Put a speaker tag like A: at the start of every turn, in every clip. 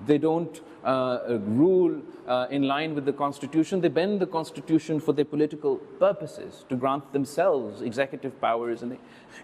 A: They don't rule in line with the constitution. They bend the constitution for their political purposes, to grant themselves executive powers. And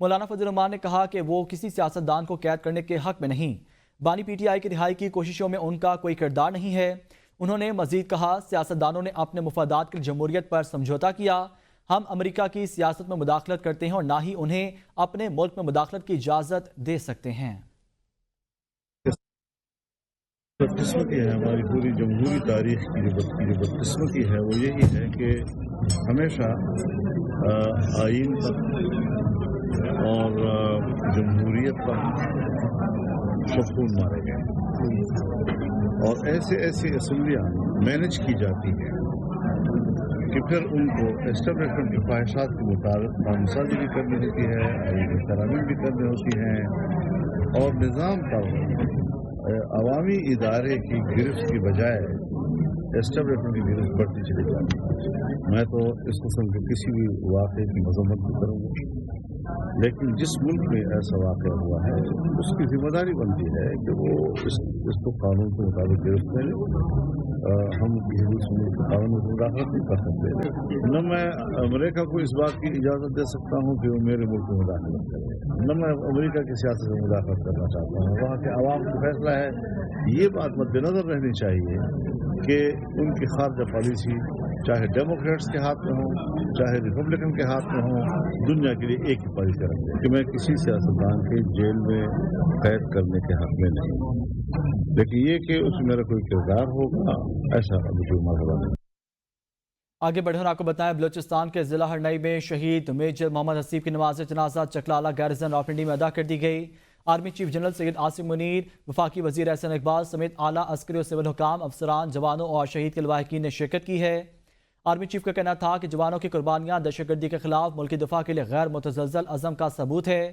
B: مولانا فضل الرحمان نے کہا کہ وہ کسی سیاستدان کو قید کرنے کے حق میں نہیں، بانی پی ٹی آئی کی رہائی کی کوششوں میں ان کا کوئی کردار نہیں ہے۔ انہوں نے مزید کہا سیاستدانوں نے اپنے مفادات کے لیے جمہوریت پر سمجھوتا کیا، ہم امریکہ کی سیاست میں مداخلت کرتے ہیں اور نہ ہی انہیں اپنے ملک میں مداخلت کی اجازت دے سکتے ہیں۔
C: بدقسمتی ہے ہماری پوری جمہوری تاریخ کی جو بدقسمتی ہے وہ یہی ہے کہ ہمیشہ آئین پر اور جمہوریت پر شفون مارے گئے اور ایسے اسمبلیاں مینج کی جاتی ہیں کہ پھر ان کو اسٹیبلشمنٹ کی خواہشات کے مطابق قانون سازی بھی کرنی ہوتی ہے، آئینی ترامیم بھی کرنی ہوتی ہیں اور نظام پر عوامی ادارے کی گرفت کی بجائے اسٹیبلشمنٹ کی گرفت بڑھتی چلی جاتی ہے۔ میں تو اس قسم کے کسی بھی واقعے کی مذمت بھی کروں گا، لیکن جس ملک میں ایسا واقعہ ہوا ہے اس کی ذمہ داری بنتی ہے کہ وہ اس کو قانون کے مطابق گرفت کرے۔ ہم کسی دوسرے ملک کے قانون میں مداخلت نہیں کر سکتے، نہ میں امریکہ کو اس بات کی اجازت دے سکتا ہوں کہ وہ میرے ملک میں مداخلت کرے، نہ میں امریکہ کی سیاست میں مداخلت کرنا چاہتا ہوں۔ وہاں کے عوام کا فیصلہ ہے۔ یہ بات مد نظر رہنی چاہیے کہ ان کی خارجہ پالیسی چاہے ڈیموکریٹس کے ہاتھ میں ہوں چاہے ریپبلکن کے ہاتھ میں ہوں، دنیا کے لیے ایک ہی پالیسی رکھتے ہیں کہ میں کسی سیاستدان کے جیل میں قید کرنے کے حق میں نہیں ہوں، لیکن یہ کہ اس میں میرا کوئی کردار ہوگا ایسا مجھے معلوم نہیں۔
B: آگے بڑھیں اور آپ کو بتائیں بلوچستان کے ضلع ہرنئی میں شہید میجر محمد حسیب کی نماز جنازہ چکلالہ گیرزن راولپنڈی میں ادا کر دی گئی۔ Army chief general Syed Asim Munir, وفاقی وزیر احسن اقبال سمیت اعلیٰ عسکری اور سول حکام، افسران، جوانوں اور شہید کے لواحقین نے شرکت کی ہے۔ آرمی چیف کا کہنا تھا کہ جوانوں کی قربانیاں دہشت گردی کے خلاف ملکی دفاع کے لیے غیر متزلزل عزم کا ثبوت ہے۔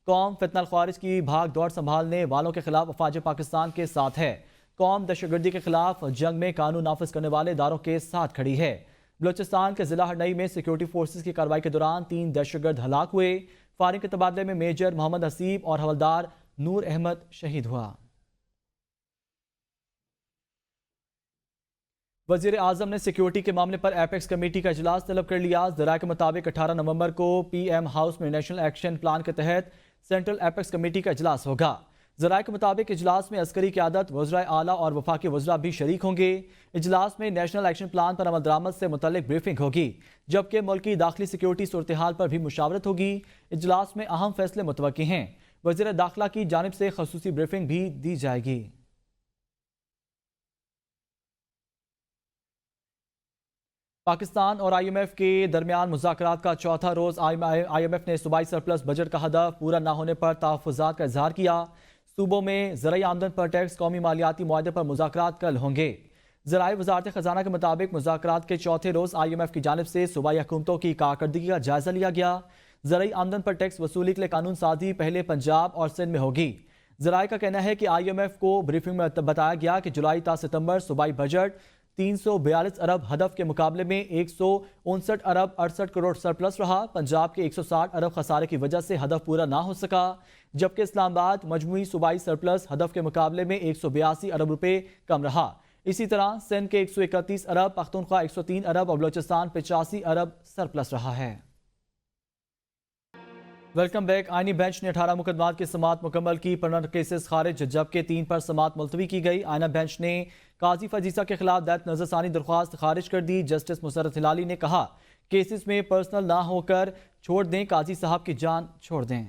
B: قوم فتنہ الخوارج کی بھاگ دوڑ سنبھالنے والوں کے خلاف افواج پاکستان کے ساتھ ہے۔ قوم دہشت گردی کے خلاف جنگ میں قانون نافذ کرنے والے اداروں کے ساتھ کھڑی ہے۔ بلوچستان کے ضلع ہرنئی میں سیکیورٹی فورسز کی کارروائی کے دوران 3 دہشت گرد ہلاک ہوئے۔ فائرنگ کے تبادلے میں میجر محمد حسیب اور حوالدار نور احمد شہید ہوا۔ وزیر اعظم نے سیکیورٹی کے معاملے پر ایپیکس کمیٹی کا اجلاس طلب کر لیا۔ ذرائع کے مطابق 18 نومبر کو پی ایم ہاؤس میں نیشنل ایکشن پلان کے تحت سینٹرل ایپیکس کمیٹی کا اجلاس ہوگا۔ ذرائع کے مطابق اجلاس میں عسکری قیادت، وزرائے اعلیٰ اور وفاقی وزراء بھی شریک ہوں گے۔ اجلاس میں نیشنل ایکشن پلان پر عمل درآمد سے متعلق بریفنگ ہوگی، جبکہ ملکی داخلی سیکیورٹی صورتحال پر بھی مشاورت ہوگی۔ اجلاس میں اہم فیصلے متوقع ہیں۔ وزیر داخلہ کی جانب سے خصوصی بریفنگ بھی دی جائے گی۔ پاکستان اور آئی ایم ایف کے درمیان مذاکرات کا چوتھا روز آئی ایم ایف نے صوبائی سرپلس بجٹ کا ہدف پورا نہ ہونے پر تحفظات کا اظہار کیا۔ صوبوں میں زرعی آمدن پر ٹیکس، قومی مالیاتی معاہدے پر مذاکرات کل ہوں گے۔ ذرائع وزارت خزانہ کے مطابق مذاکرات کے چوتھے روز آئی ایم ایف کی جانب سے صوبائی حکومتوں کی کارکردگی کا جائزہ لیا گیا۔ زرعی آمدن پر ٹیکس وصولی کے لیے قانون سازی پہلے پنجاب اور سندھ میں ہوگی۔ ذرائع کا کہنا ہے کہ آئی ایم ایف کو بریفنگ میں بتایا گیا کہ جولائی تا ستمبر صوبائی بجٹ 342 ارب ہدف کے مقابلے میں 159 ارب 68 کروڑ سرپلس رہا۔ پنجاب کے 160 ارب خسارے کی وجہ سے ہدف پورا نہ ہو سکا، جبکہ اسلام آباد مجموعی صوبائی سرپلس ہدف کے مقابلے میں 182 ارب روپے کم رہا۔ اسی طرح سندھ کے 131 ارب، پختونخوا 103 ارب اور بلوچستان 85 ارب سرپلس رہا ہے۔ Welcome back. آئینی بینچ نے 18 مقدمات کی سماعت مکمل کی، پرنٹ کیسز خارج، جبکہ 3 پر سماعت ملتوی کی گئی۔ آئینہ بینچ نے قاضی فجیسہ کے خلاف دائر نظر ثانی درخواست خارج کر دی۔ جسٹس مسرت ہلالی نے کہا کیسز میں پرسنل نہ ہو کر چھوڑ دیں، قاضی صاحب کی جان چھوڑ دیں۔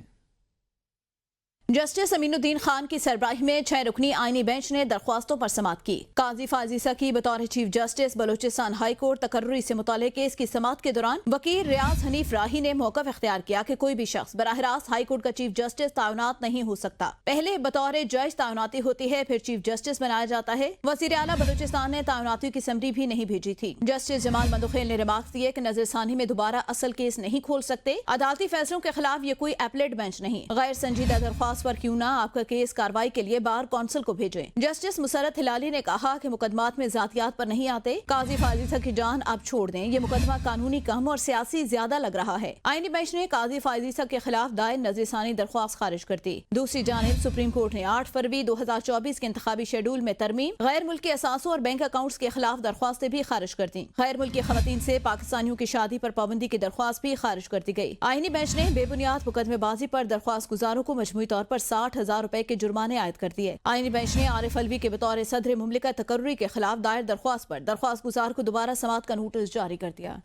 D: جسٹس امین الدین خان کی سربراہی میں 6 رکنی آئینی بینچ نے درخواستوں پر سماعت کی۔ قاضی فائزیسہ کی بطور chief justice Balochistan high court تقرری سے متعلق کیس کی سماعت کے دوران وکیل ریاض حنیف راہی نے موقف اختیار کیا کہ کوئی بھی شخص براہ راست ہائی کورٹ کا چیف جسٹس تعینات نہیں ہو سکتا، پہلے بطور جج تعیناتی ہوتی ہے، پھر چیف جسٹس بنایا جاتا ہے۔ وزیر اعلیٰ بلوچستان نے تعیناتی کی سمری بھی نہیں بھیجی تھی۔ جسٹس جمال مندوخیل نے ریمارکس دیے کہ نظر ثانی میں دوبارہ اصل کیس نہیں کھول سکتے، عدالتی فیصلوں کے خلاف یہ کوئی ایپلیٹ بینچ نہیں، غیر سنجیدہ درخواست درخواست پر کیوں نہ آپ کا کیس کاروائی کے لیے بار کونسل کو بھیجیں۔ جسٹس مسرت ہلالی نے کہا کہ مقدمات میں ذاتیات پر نہیں آتے، قاضی فائزہ کی جان اب چھوڑ دیں، یہ مقدمہ قانونی کم اور سیاسی زیادہ لگ رہا ہے۔ آئینی بینچ نے قاضی فائزہ کے خلاف دائر نظر ثانی درخواست خارج کر دی۔ دوسری جانب سپریم کورٹ نے 8 فروری 2024 کے انتخابی شیڈول میں ترمیم، غیر ملکی اثاثوں اور بینک اکاؤنٹس کے خلاف درخواستیں بھی خارج کر دیں۔ غیر ملکی خواتین سے پاکستانیوں کی شادی پر پابندی کی درخواست بھی خارج کر دی گئی۔ آئینی بینچ نے بے بنیاد مقدمے بازی پر درخواست گزاروں کو مجموعی طور پر 60,000 روپے کے جرمانے عائد کر دیے۔ آئینی بینچ نے عارف الوی کے بطور صدر مملکت تقرری کے خلاف دائر درخواست پر درخواست گزار کو دوبارہ سماعت کا نوٹس جاری کر دیا۔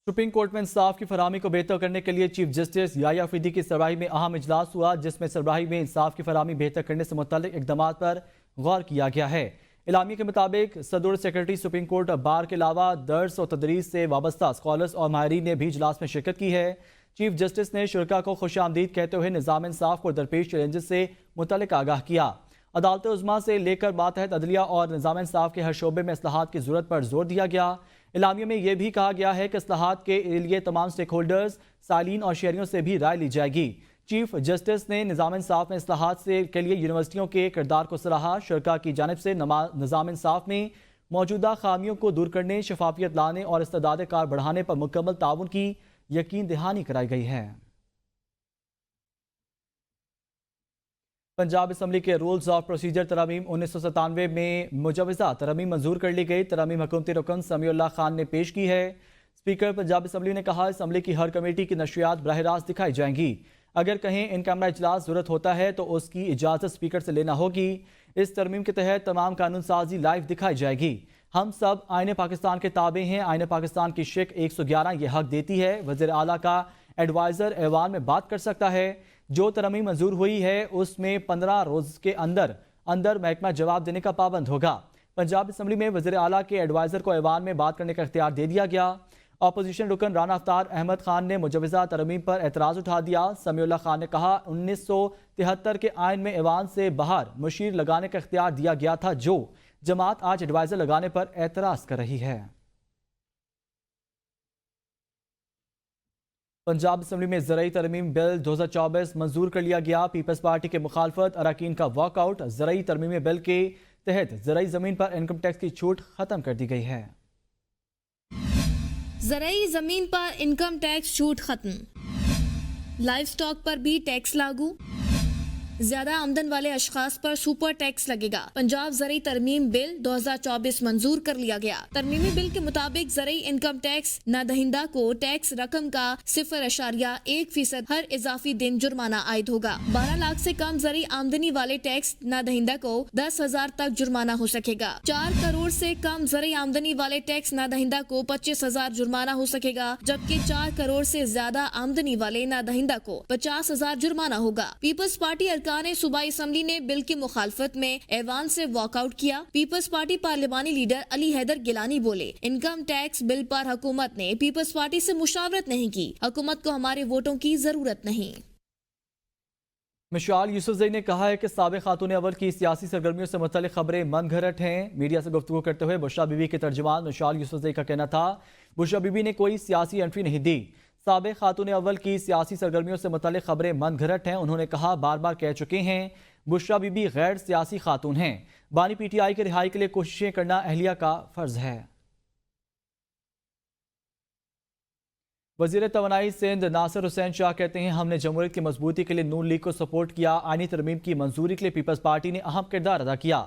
B: سپریم کورٹ میں انصاف کی فراہمی کو بہتر کرنے کے لیے چیف جسٹس یحییٰ افریدی کی سربراہی میں اہم اجلاس ہوا، جس میں سربراہی میں انصاف کی فراہمی بہتر کرنے سے متعلق اقدامات پر غور کیا گیا ہے۔ اعلامیے کے مطابق صدر سیکرٹری سپریم کورٹ بار کے علاوہ درس و تدریس سے وابستہ اسکالرز اور ماہرین نے بھی اجلاس میں شرکت کی ہے۔ چیف جسٹس نے شرکاء کو خوش آمدید کہتے ہوئے نظام انصاف کو درپیش چیلنجز سے متعلق آگاہ کیا۔ عدالت عظمیٰ سے لے کر ماتحت عدلیہ اور نظام انصاف کے ہر شعبے میں اصلاحات کی ضرورت پر زور دیا گیا۔ اعلامیے میں یہ بھی کہا گیا ہے کہ اصلاحات کے لیے تمام سٹیک ہولڈرز، سائلین اور شہریوں سے بھی رائے لی جائے گی۔ چیف جسٹس نے نظام انصاف میں اصلاحات کے لیے یونیورسٹیوں کے کردار کو سراہا۔ شرکاء کی جانب سے نظام انصاف میں موجودہ خامیوں کو دور کرنے، شفافیت لانے اور استعداد کار بڑھانے پر مکمل تعاون کی یقین دہانی کرائی گئی ہے۔ پنجاب اسمبلی کے رولز آف پروسیجر ترامیم 1997 میں مجوزہ ترامیم منظور کر لی گئی۔ ترامیم حکومتی رکن سمیع اللہ خان نے پیش کی ہے۔ اسپیکر پنجاب اسمبلی نے کہا اسمبلی کی ہر کمیٹی کی نشریات براہ راست دکھائی جائیں گی۔ اگر کہیں ان کیمرہ اجلاس ضرورت ہوتا ہے تو اس کی اجازت اسپیکر سے لینا ہوگی۔ اس ترمیم کے تحت تمام قانون سازی لائیو دکھائی جائے گی۔ ہم سب آئین پاکستان کے تابع ہیں۔ آئین پاکستان کی شق 111 یہ حق دیتی ہے وزیر اعلیٰ کا ایڈوائزر ایوان میں بات کر سکتا ہے۔ جو ترمیم منظور ہوئی ہے اس میں 15 روز کے اندر محکمہ جواب دینے کا پابند ہوگا۔ پنجاب اسمبلی میں وزیر اعلیٰ کے ایڈوائزر کو ایوان میں بات کرنے کا اختیار دے دیا گیا۔ اپوزیشن رکن رانا افطار احمد خان نے مجوزہ ترمیم پر اعتراض اٹھا دیا۔ سمیع اللہ خان نے کہا 1973 کے آئین میں ایوان سے باہر مشیر لگانے کا اختیار دیا گیا تھا، جو جماعت آج ایڈوائزر لگانے پر اعتراض کر رہی ہے۔ پنجاب اسمبلی میں زرعی ترمیم بل 2024 منظور کر لیا گیا۔ پیپلز پارٹی کے مخالفت اراکین کا واک آؤٹ۔ زرعی ترمیم بل کے تحت زرعی زمین پر انکم ٹیکس کی چھوٹ ختم کر دی گئی ہے۔
E: زرعی زمین پر انکم ٹیکس چھوٹ ختم، لائف سٹاک پر بھی ٹیکس لاگو، زیادہ آمدن والے اشخاص پر سپر ٹیکس لگے گا۔ پنجاب زرعی ترمیم بل 2024 منظور کر لیا گیا۔ ترمیمی بل کے مطابق زرعی انکم ٹیکس نہ دہندہ کو ٹیکس رقم کا 0.1% ہر اضافی دن جرمانہ عائد ہوگا۔ 12 لاکھ سے کم زرعی آمدنی والے ٹیکس نہ دہندہ کو 10,000 تک جرمانہ ہو سکے گا۔ 4 کروڑ سے کم زرعی آمدنی والے ٹیکس نہ دہندہ کو 25,000 جرمانہ ہو سکے گا، جبکہ 4 کروڑ سے زیادہ آمدنی والے نہ دہندہ کو 50,000 جرمانہ ہوگا۔ پیپلز پارٹی صوبائی اسمبلی نے بل کی مخالفت میں ایوان سے واک آؤٹ کیا۔ پیپلز پارٹی پارلیمانی لیڈر علی حیدر گیلانی بولے انکم ٹیکس بل پر حکومت نے پیپلز پارٹی سے مشاورت نہیں کی، حکومت کو ہمارے ووٹوں کی ضرورت نہیں۔
B: مشال یوسفزئی نے کہا ہے کہ سابق خاتون اول کی سیاسی سرگرمیوں سے متعلق خبریں من گھڑت ہیں۔ میڈیا سے گفتگو کرتے ہوئے بشرا بی بی کے ترجمان مشال یوسفزئی کا کہنا تھا بشرا بی بی نے کوئی سیاسی انٹری نہیں دی۔ سابق خاتون اول کی سیاسی سرگرمیوں سے متعلق خبریں من گھڑت ہیں۔ انہوں نے کہا بار بار کہہ چکے ہیں بشرا بی بی غیر سیاسی خاتون ہیں۔ بانی پی ٹی آئی کے رہائی کے لیے کوششیں کرنا اہلیہ کا فرض ہے۔ وزیر توانائی سندھ ناصر حسین شاہ کہتے ہیں ہم نے جمہوریت کی مضبوطی کے لیے نون لیگ کو سپورٹ کیا۔ آئینی ترمیم کی منظوری کے لیے پیپلز پارٹی نے اہم کردار ادا کیا۔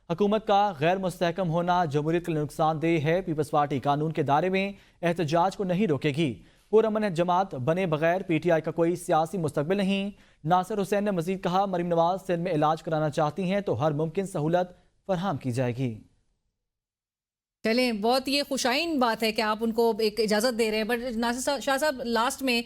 B: حکومت کا غیر مستحکم ہونا جمہوریت کے لیے نقصان دہ ہے۔ پیپلز پارٹی قانون کے دائرے میں احتجاج کو نہیں روکے گی۔ پرامن جماعت بنے بغیر پی ٹی آئی کا کوئی سیاسی مستقبل نہیں۔ ناصر حسین نے مزید کہا مریم نواز سندھ میں علاج کرانا چاہتی ہیں تو ہر ممکن سہولت فراہم کی جائے گی۔
F: چلیں، بہت یہ خوشائن بات ہے کہ آپ ان کو ایک اجازت دے رہے ہیں، بٹ ناصر شاہ صاحب لاسٹ میں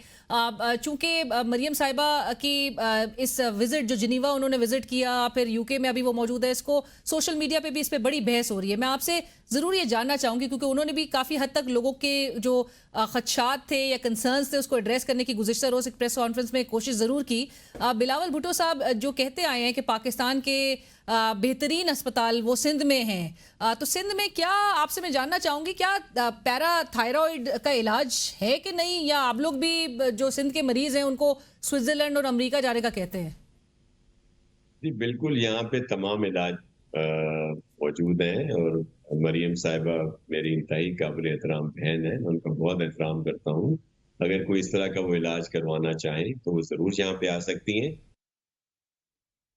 F: چونکہ مریم صاحبہ کی اس وزٹ جو جنیوا انہوں نے وزٹ کیا، پھر یو کے میں ابھی وہ موجود ہے، اس کو سوشل میڈیا پہ بھی اس پہ بڑی بحث ہو رہی ہے۔ میں آپ سے ضرور یہ جاننا چاہوں گی کیونکہ انہوں نے بھی کافی حد تک لوگوں کے جو خدشات تھے یا کنسرنز تھے اس کو ایڈریس کرنے کی گزشتہ روز ایک پریس کانفرنس میں کوشش ضرور کی۔ بلاول بھٹو صاحب جو کہتے آئے ہیں کہ پاکستان کے بہترین اسپتال وہ سندھ میں ہیں، تو سندھ میں کیا آپ سے میں جاننا چاہوں گی کیا پیرا تھائرائڈ کا علاج ہے کہ نہیں، یا آپ لوگ بھی جو سندھ کے مریض ہیں ان کو سوئٹزرلینڈ اور امریکہ جانے کا کہتے ہیں؟
G: جی بالکل، یہاں پہ تمام علاج موجود ہیں، اور مریم صاحبہ میری انتہائی قابل احترام بہن ہے، میں ان کا بہت احترام کرتا ہوں. اگر کوئی اس طرح کا وہ علاج کروانا چاہیں تو وہ ضرور یہاں پہ آ سکتی ہیں.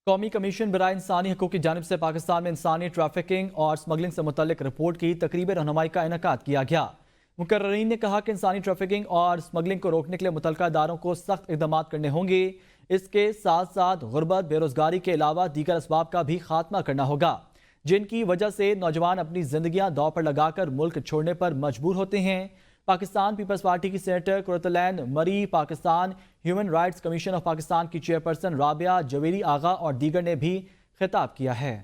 B: قومی کمیشن برائے انسانی حقوق کی جانب سے پاکستان میں انسانی ٹریفکنگ اور سمگلنگ سے متعلق رپورٹ کی تقریب رہنمائی کا انعقاد کیا گیا. مقررین نے کہا کہ انسانی ٹریفکنگ اور سمگلنگ کو روکنے کے لیے متعلقہ اداروں کو سخت اقدامات کرنے ہوں گے. اس کے ساتھ ساتھ غربت، بے روزگاری کے علاوہ دیگر اسباب کا بھی خاتمہ کرنا ہوگا جن کی وجہ سے نوجوان اپنی زندگیاں داؤ پر لگا کر ملک چھوڑنے پر مجبور ہوتے ہیں. پاکستان پیپلز پارٹی کی senator Qurat Ulain Marri, Pakistan Human Rights Commission of Pakistan کی چیئرپرسن رابعہ جویری آغا اور دیگر نے بھی خطاب کیا ہے.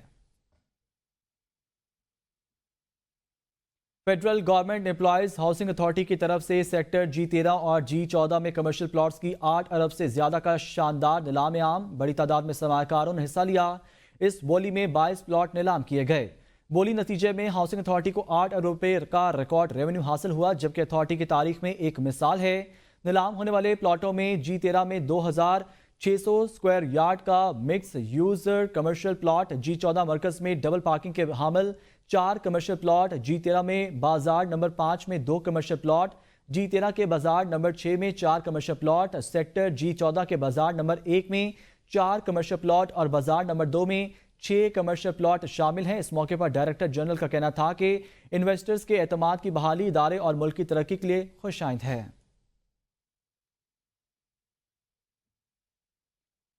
B: Federal government employees housing authority کی طرف سے سیکٹر G13 اور G14 میں کمرشل پلاٹس کی 8 ارب سے زیادہ کا شاندار نیلام عام. بڑی تعداد میں سرمایہ کاروں نے حصہ لیا. اس بولی میں 22 پلاٹ نیلام کیے گئے. بولی نتیجے میں ہاؤسنگ اتھارٹی کو 8 ارب روپے کا ریکارڈ ریونیو حاصل ہوا، جبکہ اتھارٹی کی تاریخ میں ایک مثال ہے. نیلام ہونے والے پلاٹوں میں G13 میں 2600 سکوائر یارڈ کا mix user commercial plot, G14 مرکز میں ڈبل پارکنگ کے حامل 4 کمرشل پلاٹ، G13 میں بازار نمبر 5 میں 2 کمرشل پلاٹ، G13 کے بازار نمبر 6 میں 4 کمرشل پلاٹ، سیکٹر G14 کے بازار نمبر 1 میں 4 کمرشل پلاٹ اور بازار نمبر 2 میں 6 کمرشل پلاٹ شامل ہیں. اس موقع پر ڈائریکٹر جنرل کا کہنا تھا کہ انویسٹرز کے اعتماد کی بحالی ادارے اور ملک کی ترقی کے لیے خوش آئند ہے.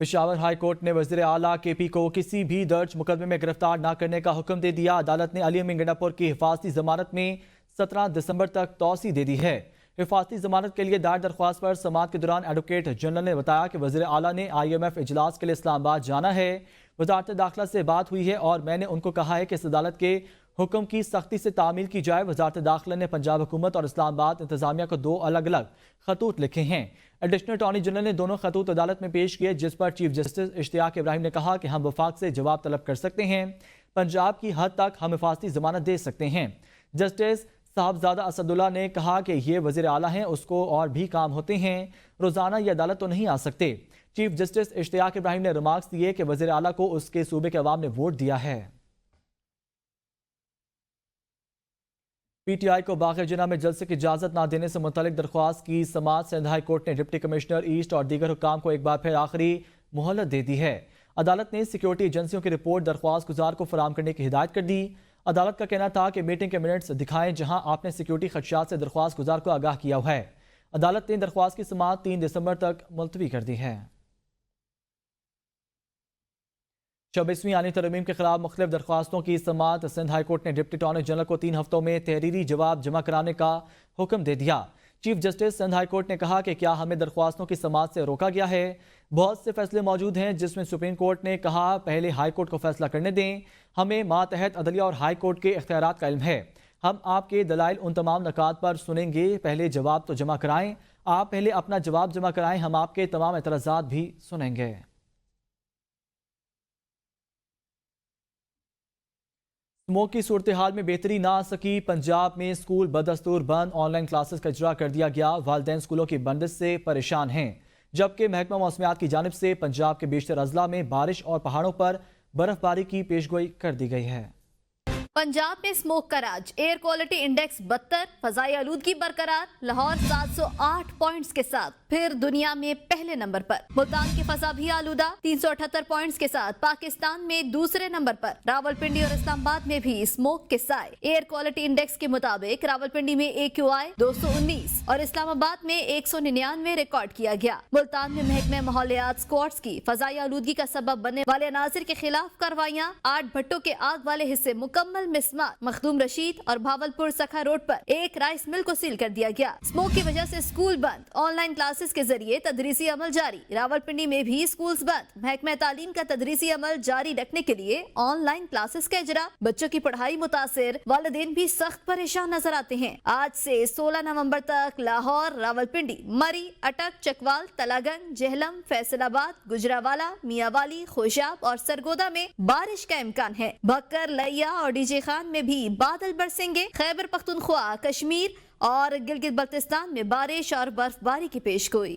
B: پشاور ہائی کورٹ نے وزیر اعلیٰ KP کو کسی بھی درج مقدمے میں گرفتار نہ کرنے کا حکم دے دیا. عدالت نے علی امین گنڈا پور کی حفاظتی ضمانت میں 17 دسمبر تک توسیع دے دی ہے. حفاظتی ضمانت کے لیے دائر درخواست پر سماعت کے دوران ایڈوکیٹ جنرل نے بتایا کہ وزیر اعلیٰ نے IMF اجلاس کے لیے اسلام آباد جانا ہے. وزارت داخلہ سے بات ہوئی ہے اور میں نے ان کو کہا ہے کہ اس عدالت کے حکم کی سختی سے تعمیل کی جائے. وزارت داخلہ نے پنجاب حکومت اور اسلام آباد انتظامیہ کو 2 الگ الگ خطوط لکھے ہیں. ایڈیشنل اٹارنی جنرل نے دونوں خطوط عدالت میں پیش کیے، جس پر چیف جسٹس اشتیاق ابراہیم نے کہا کہ ہم وفاق سے جواب طلب کر سکتے ہیں. پنجاب کی حد تک ہم حفاظتی ضمانت دے سکتے ہیں. جسٹس صاحبزادہ اسداللہ نے کہا کہ یہ وزیر اعلیٰ ہیں، اس کو اور بھی کام ہوتے ہیں، روزانہ یہ عدالت تو نہیں آ سکتے. چیف جسٹس اشتیاق ابراہیم نے ریمارکس دیے کہ وزیر اعلیٰ کو اس کے صوبے کے عوام نے ووٹ دیا ہے. PTI کو باغ جناح میں جلسے کی اجازت نہ دینے سے متعلق درخواست کی سماعت سندھ ہائی کورٹ نے ڈپٹی کمشنر ایسٹ اور دیگر حکام کو ایک بار پھر آخری مہلت دے دی ہے. عدالت نے سیکیورٹی ایجنسیوں کی رپورٹ درخواست گزار کو فراہم کرنے کی ہدایت کر دی. عدالت کا کہنا تھا کہ میٹنگ کے منٹس دکھائیں جہاں آپ نے سیکیورٹی خدشات سے درخواست گزار کو آگاہ کیا ہوا ہے. عدالت نے درخواست کی سماعت 3 دسمبر تک ملتوی کر دی ہے. 26ویں آئینی ترمیم کے خلاف مختلف درخواستوں کی سماعت سندھ ہائی کورٹ نے ڈپٹی اٹارنی جنرل کو 3 ہفتوں میں تحریری جواب جمع کرانے کا حکم دے دیا. Chief justice Sindh high court نے کہا کہ کیا ہمیں درخواستوں کی سماعت سے روکا گیا ہے؟ بہت سے فیصلے موجود ہیں جس میں سپریم کورٹ نے کہا پہلے ہائی کورٹ کو فیصلہ کرنے دیں. ہمیں ماتحت عدلیہ اور ہائی کورٹ کے اختیارات کا علم ہے. ہم آپ کے دلائل ان تمام نکات پر سنیں گے. پہلے جواب تو جمع کرائیں. آپ پہلے اپنا جواب جمع کرائیں. ہم آپ کے تمام اعتراضات بھی سنیں گے. اسموک کی صورتحال میں بہتری نہ آ سکی. پنجاب میں اسکول بدستور بند، آن لائن کلاسز کا اجرا کر دیا گیا. والدین اسکولوں کی بندش سے پریشان ہیں، جبکہ محکمہ موسمیات کی جانب سے پنجاب کے بیشتر اضلاع میں بارش اور پہاڑوں پر برف باری کی پیشگوئی کر دی گئی ہے.
D: پنجاب میں اسموک کا راج، ایئر کوالٹی انڈیکس 72، فضائی آلودگی برقرار. لاہور 708 پوائنٹس کے ساتھ پھر دنیا میں پہلے نمبر پر. ملتان کی فضا بھی آلودہ 378 پوائنٹس کے ساتھ پاکستان میں دوسرے نمبر پر. راولپنڈی اور اسلام آباد میں بھی اسموک کے سائے. ایئر کوالٹی انڈیکس کے مطابق راولپنڈی میں AQI 219 اور اسلام آباد میں 199 ریکارڈ کیا گیا. ملتان میں محکمہ ماحولیات اسکواڈز کی فضائی آلودگی کا سبب بننے والے عناصر کے خلاف کاروائیاں. 8 بھٹوں کے آگ والے حصے مکمل مسمار. مخدوم رشید اور بھاولپور سکھا روڈ پر ایک رائس مل کو سیل کر دیا گیا. اسموک کی وجہ سے اسکول بند، آن لائن کلاسز کے ذریعے تدریسی عمل جاری. راولپنڈی میں بھی اسکولز بند، محکمہ تعلیم کا تدریسی عمل جاری رکھنے کے لیے آن لائن کلاسز کا اجرا. بچوں کی پڑھائی متاثر، والدین بھی سخت پریشان نظر آتے ہیں. آج سے 16 نومبر تک لاہور، راولپنڈی، مری، اٹک، چکوال، تلاگنگ، جہلم، فیصل آباد، گجراوالا، میاں والی، خوشاب اور سرگودا میں بارش کا امکان ہے. بھکر، لیا اور DJ خان میں بھی بادل برسیں گے. خیبر پختونخوا، کشمیر اور گلگت بلتستان میں بارش اور برف باری کی پیش گوئی.